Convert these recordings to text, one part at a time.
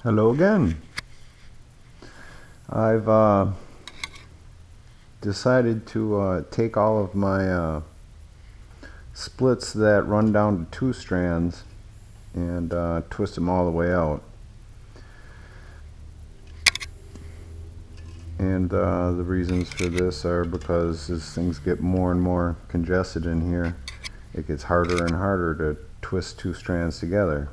Hello again. I've decided to take all of my splits that run down to 2 strands and twist them all the way out. And the reasons for this are because as things get more and more congested in here, it gets harder and harder to twist 2 strands together.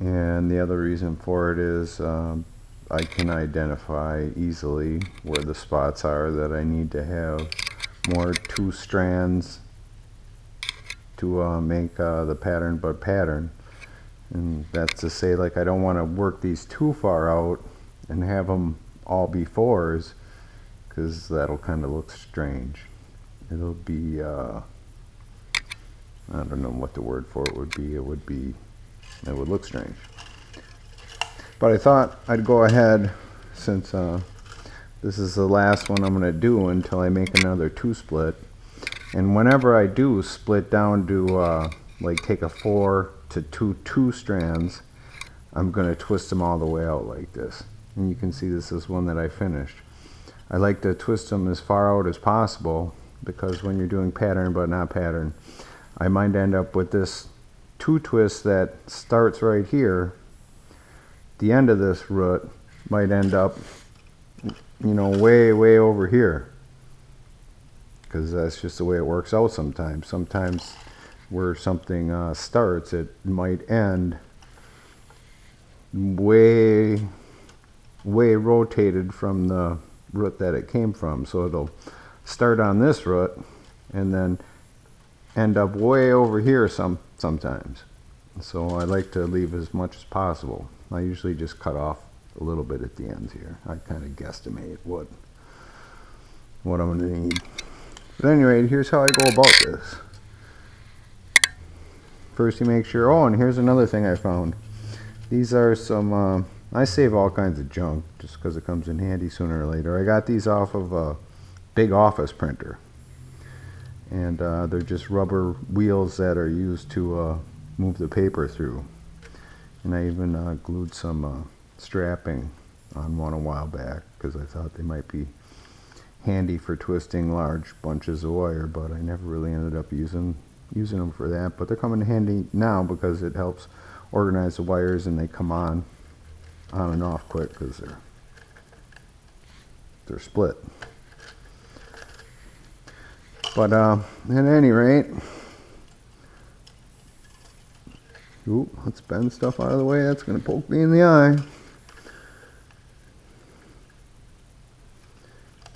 And the other reason for it is I can identify easily where the spots are that I need to have more 2 strands to make the pattern but pattern. And that's to say, like, I don't want to work these too far out and have them all be 4s, because that'll kind of look strange. It'll be I don't know what the word for it would be. It would look strange. But I thought I'd go ahead, since this is the last one I'm going to do until I make another 2-split. And whenever I do split down to like take a 4 to 2 strands, I'm going to twist them all the way out like this. And you can see this is one that I finished. I like to twist them as far out as possible, because when you're doing pattern but not pattern, I might end up with this 2 twist that starts right here. The end of this root might end up, you know, way over here, because that's just the way it works out sometimes. Sometimes where something starts, it might end way rotated from the root that it came from. So it'll start on this root and then end up way over here sometimes. So I like to leave as much as possible. I usually just cut off a little bit at the ends here. I kind of guesstimate what I'm going to need. But anyway, here's how I go about this. First you make sure, oh, and here's another thing I found. These are some, I save all kinds of junk just because it comes in handy sooner or later. I got these off of a big office printer. And they're just rubber wheels that are used to move the paper through. And I even glued some strapping on one a while back, because I thought they might be handy for twisting large bunches of wire, but I never really ended up using them for that. But they're coming in handy now because it helps organize the wires, and they come on and off quick because they're split. But at any rate, let's bend stuff out of the way. That's going to poke me in the eye.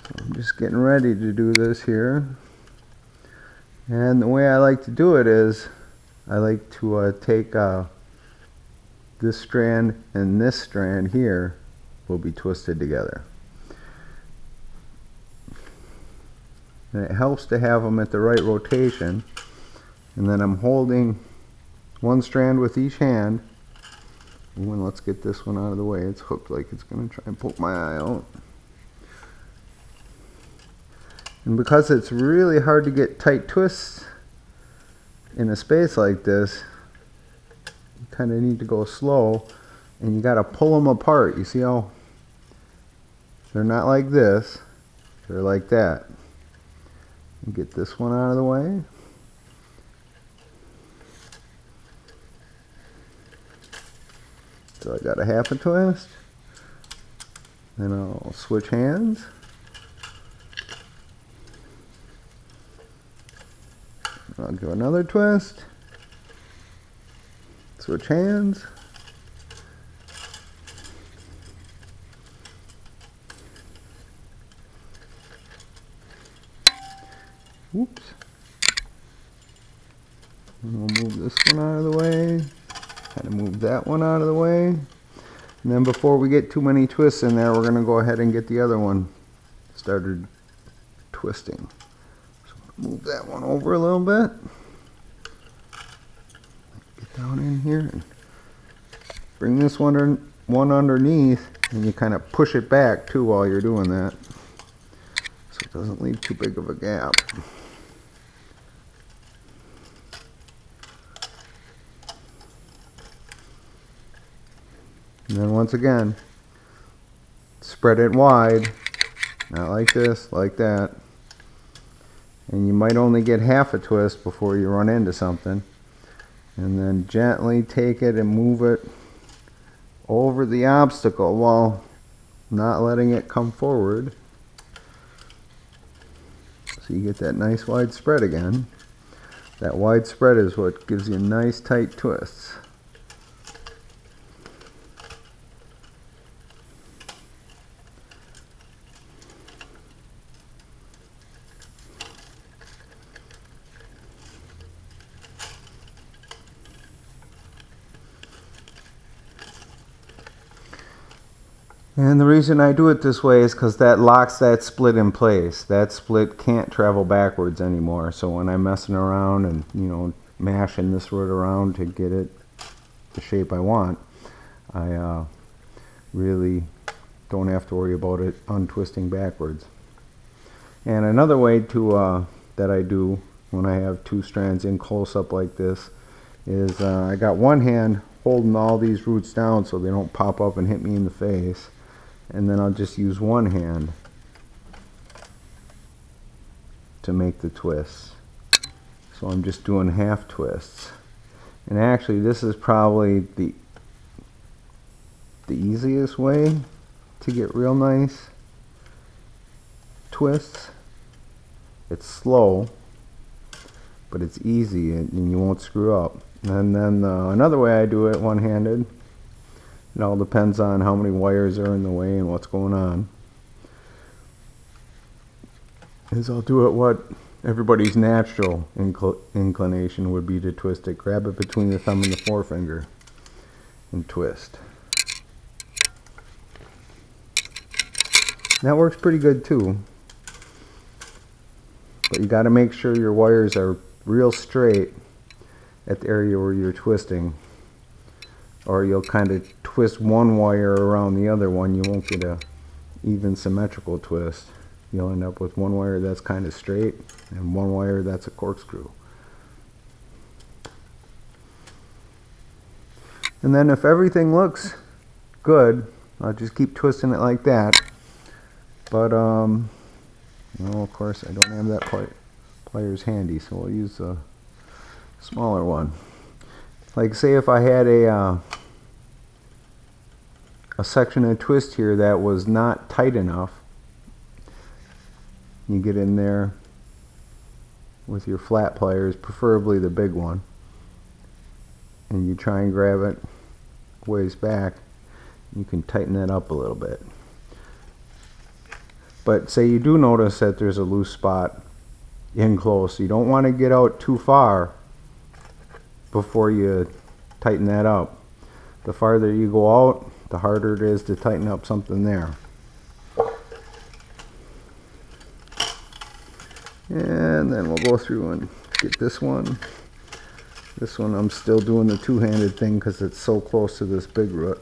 So I'm just getting ready to do this here. And the way I like to do it is, I like to take this strand and this strand here will be twisted together. And it helps to have them at the right rotation. And then I'm holding one strand with each hand. And let's get this one out of the way. It's hooked like it's going to try and poke my eye out. And because it's really hard to get tight twists in a space like this, you kind of need to go slow, and you got to pull them apart. You see how they're not like this, they're like that. And get this one out of the way. So I got a half a twist. Then I'll switch hands. I'll do another twist. Switch hands. Oops. And we'll move this one out of the way. Kind of move that one out of the way. And then before we get too many twists in there, we're going to go ahead and get the other one started twisting. So move that one over a little bit. Get down in here and bring this one underneath, and you kind of push it back too while you're doing that, so it doesn't leave too big of a gap. And then once again, spread it wide, not like this, like that. And you might only get half a twist before you run into something. And then gently take it and move it over the obstacle while not letting it come forward. So you get that nice wide spread again. That wide spread is what gives you nice tight twists. And the reason I do it this way is because that locks that split in place. That split can't travel backwards anymore. So when I'm messing around and, you know, mashing this root around to get it the shape I want, I really don't have to worry about it untwisting backwards. And another way to that I do when I have two strands in close up like this is I got one hand holding all these roots down so they don't pop up and hit me in the face. And then I'll just use one hand to make the twists. So I'm just doing half twists. And actually this is probably the easiest way to get real nice twists. It's slow, but it's easy and you won't screw up. And then another way I do it one-handed, it all depends on how many wires are in the way and what's going on, is I'll do it what everybody's natural inclination would be to twist it. Grab it between the thumb and the forefinger and twist. That works pretty good too. But you got to make sure your wires are real straight at the area where you're twisting, or you'll kind of twist one wire around the other one. You won't get a even symmetrical twist. You'll end up with one wire that's kind of straight and one wire that's a corkscrew. And then if everything looks good, I'll just keep twisting it like that. But well, of course I don't have that pliers handy, so we'll use a smaller one. Like say if I had a section of twist here that was not tight enough, you get in there with your flat pliers, preferably the big one, and you try and grab it ways back. You can tighten that up a little bit. But say you do notice that there's a loose spot in close, you don't want to get out too far before you tighten that up. The farther you go out, the harder it is to tighten up something there. And then we'll go through and get this one. This one I'm still doing the two-handed thing because it's so close to this big root.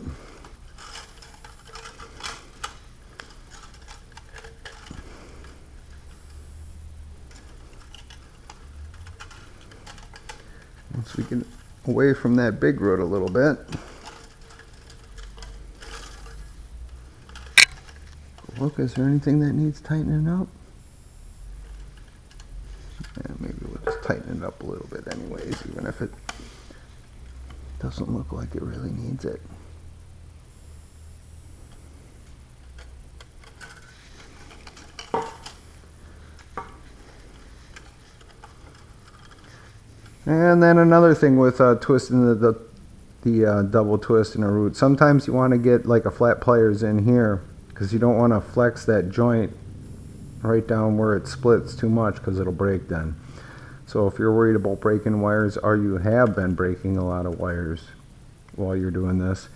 Once we get away from that big root a little bit, look, is there anything that needs tightening up? And maybe we'll just tighten it up a little bit anyways, even if it doesn't look like it really needs it. And then another thing with twisting the double twist in a root, sometimes you want to get like a flat pliers in here because you don't want to flex that joint right down where it splits too much because it'll break then. So if you're worried about breaking wires, or you have been breaking a lot of wires while you're doing this,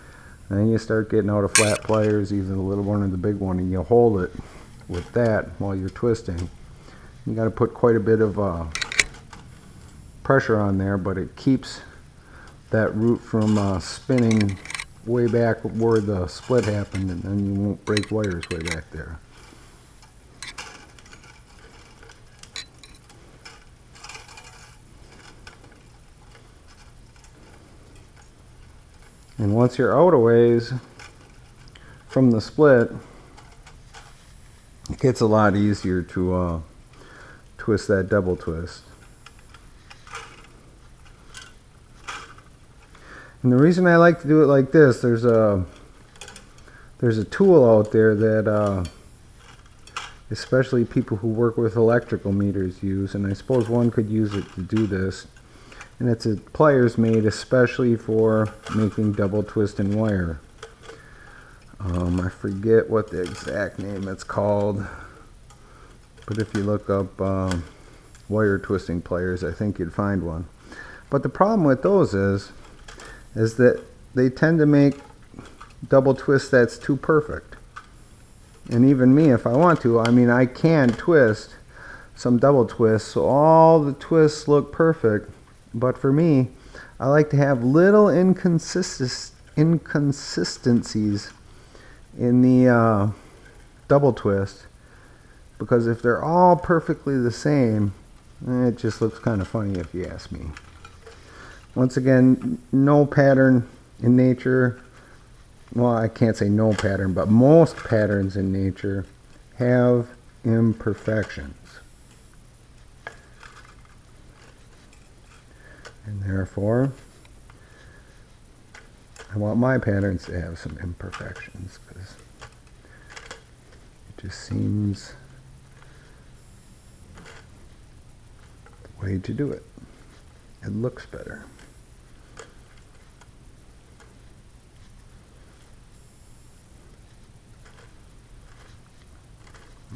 then you start getting out of flat pliers, either the little one or the big one, and you hold it with that while you're twisting. You got to put quite a bit of pressure on there, but it keeps that root from spinning way back where the split happened, and then you won't break wires way back there. And once you're out a ways, from the split, it gets a lot easier to twist that double twist. And the reason I like to do it like this, there's a tool out there that especially people who work with electrical meters use, and I suppose one could use it to do this. And it's a pliers made especially for making double twist and wire. I forget what the exact name it's called, but if you look up wire twisting pliers, I think you'd find one. But the problem with those is that they tend to make double twist that's too perfect. And even me, if I want to, I mean, I can twist some double twists so all the twists look perfect, but for me, I like to have little inconsistencies in the double twist, because if they're all perfectly the same, it just looks kind of funny if you ask me. Once again, no pattern in nature, well, I can't say no pattern, but most patterns in nature have imperfections. And therefore, I want my patterns to have some imperfections, because it just seems the way to do it. It looks better.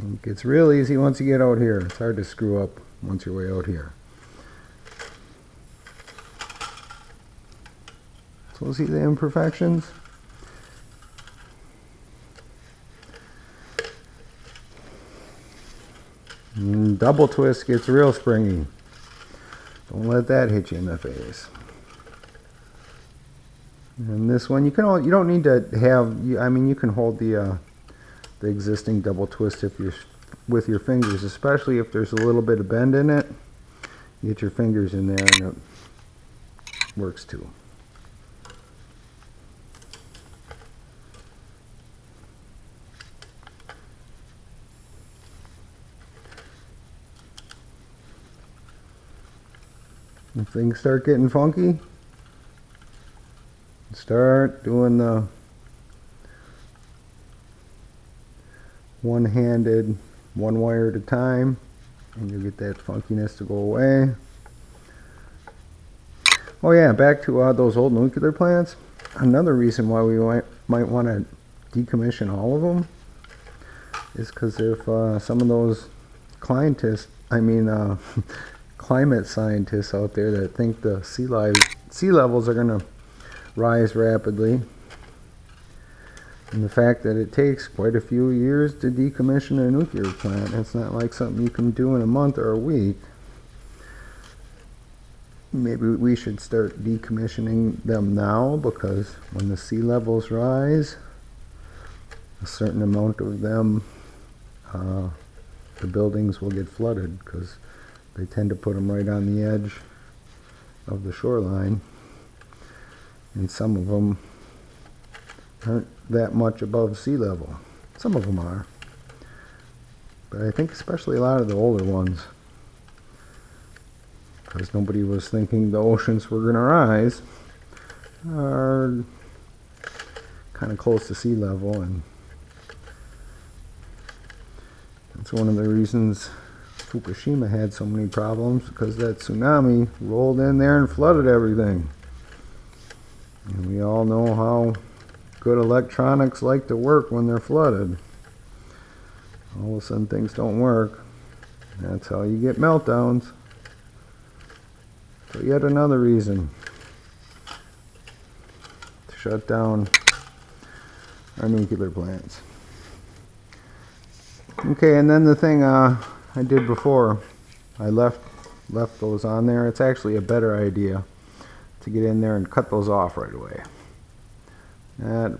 It gets real easy once you get out here. It's hard to screw up once you're way out here. So see the imperfections? And double twist gets real springy. Don't let that hit you in the face. And this one, you don't need to have, I mean, you can hold the existing double twist if you're with your fingers, especially if there's a little bit of bend in it. You get your fingers in there and it works too. If things start getting funky, start doing the one-handed, one wire at a time, and you'll get that funkiness to go away. Oh yeah, back to those old nuclear plants. Another reason why we might want to decommission all of them is because if some of those climate scientists out there that think the sea levels are going to rise rapidly, and the fact that it takes quite a few years to decommission a nuclear plant, it's not like something you can do in a month or a week. Maybe we should start decommissioning them now, because when the sea levels rise, a certain amount of them, the buildings will get flooded, because they tend to put them right on the edge of the shoreline, and some of them aren't that much above sea level. Some of them are, but I think especially a lot of the older ones, because nobody was thinking the oceans were going to rise, are kind of close to sea level, and that's one of the reasons Fukushima had so many problems, because that tsunami rolled in there and flooded everything. And we all know how good electronics like to work when they're flooded. All of a sudden things don't work. That's how you get meltdowns. So yet another reason to shut down our nuclear plants. Okay, and then the thing I did before, I left those on there. It's actually a better idea to get in there and cut those off right away. That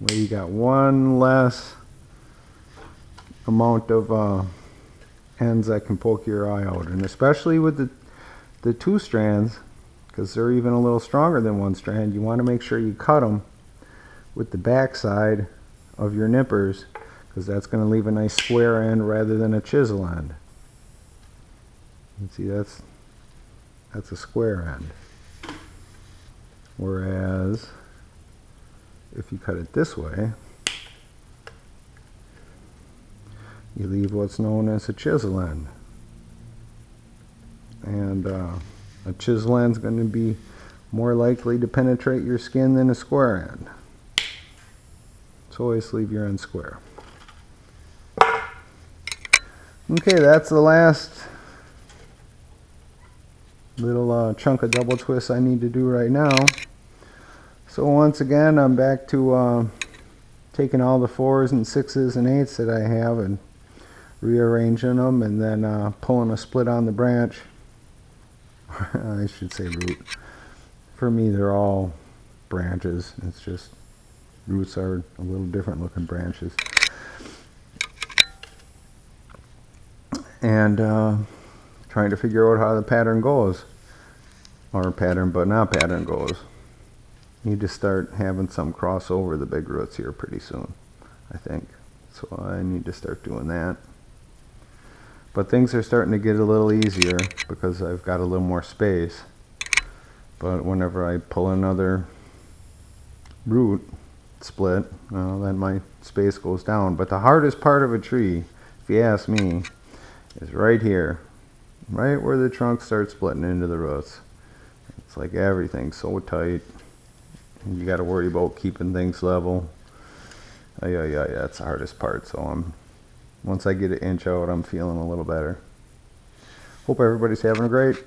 way you got one less amount of ends that can poke your eye out, and especially with the two strands, because they're even a little stronger than one strand, you want to make sure you cut them with the back side of your nippers, because that's going to leave a nice square end rather than a chisel end. You see, that's a square end. Whereas if you cut it this way, you leave what's known as a chisel end. And a chisel end is going to be more likely to penetrate your skin than a square end. So always leave your end square. Okay, that's the last little chunk of double twist I need to do right now. So once again, I'm back to taking all the 4s and 6s and 8s that I have and rearranging them, and then pulling a split on the branch. I should say root. For me, they're all branches. It's just roots are a little different looking branches. And trying to figure out how the pattern goes. Or pattern, but not pattern goes. You need to start having some cross over the big roots here pretty soon, I think. So I need to start doing that. But things are starting to get a little easier because I've got a little more space. But whenever I pull another root split, then my space goes down. But the hardest part of a tree, if you ask me, is right here. Right where the trunk starts splitting into the roots. It's like everything's so tight. And you got to worry about keeping things level. Yeah, that's the hardest part. So once I get an inch out, I'm feeling a little better. Hope everybody's having a great